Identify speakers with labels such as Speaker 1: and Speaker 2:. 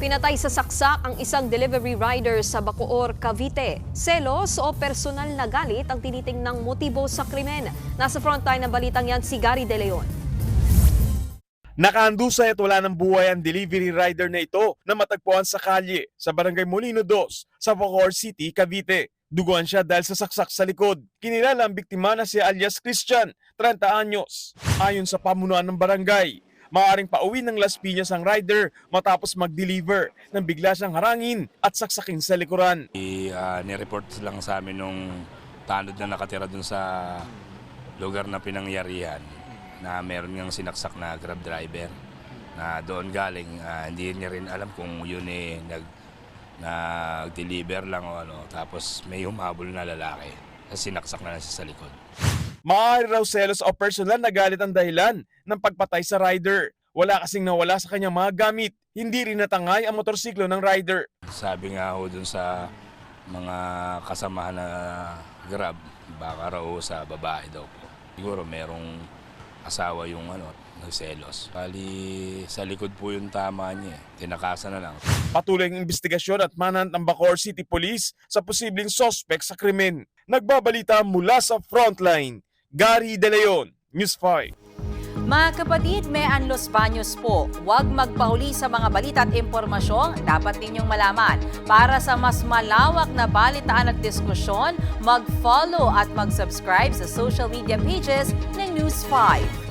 Speaker 1: Pinatay sa saksak ang isang delivery rider sa Bacoor, Cavite. Selos o personal na galit ang tinitingnang motibo sa krimen. Nasa frontline ng balitang yan si Gary De Leon.
Speaker 2: Nakahandusay at wala ng buhay ang delivery rider na ito na matagpuan sa kalye sa Barangay Molino 2 sa Bacoor City, Cavite. Duguan siya dahil sa saksak sa likod. Kinilala ang biktima na si alias Christian, 30 anyos. Ayon sa pamunuan ng barangay, maaaring pauwi ng Las Piñas ang rider matapos mag-deliver nang bigla siyang harangin at saksakin sa likuran.
Speaker 3: Nireport lang sa amin nung tanod na nakatira dun sa lugar na pinangyarihan na meron ngang sinaksak na grab driver na doon galing. Hindi niya rin alam kung yun nag-deliver lang o ano. Tapos may humabol na lalaki. Sinaksak na lang siya sa likod.
Speaker 2: Maaari raw selos o personal na galit ang dahilan ng pagpatay sa rider. Wala kasing nawala sa kanyang mga gamit. Hindi rin natangay ang motorsiklo ng rider.
Speaker 3: Sabi nga ho dun sa mga kasamahan na grab, baka raw sa babae daw po. Siguro merong asawa yung nagselos. Bali, sa likod po yung tama niya. Tinakasan na lang.
Speaker 2: Patuloy ang investigasyon at manhunt ng Bacoor City Police sa posibleng sospek sa krimen. Nagbabalita mula sa frontline, Gary De Leon, News 5.
Speaker 4: Mga kapatid, may Los Baños po. Huwag magpahuli sa mga balita at impormasyong dapat ninyong malaman. Para sa mas malawak na balitaan at diskusyon, mag-follow at mag-subscribe sa social media pages ng News 5.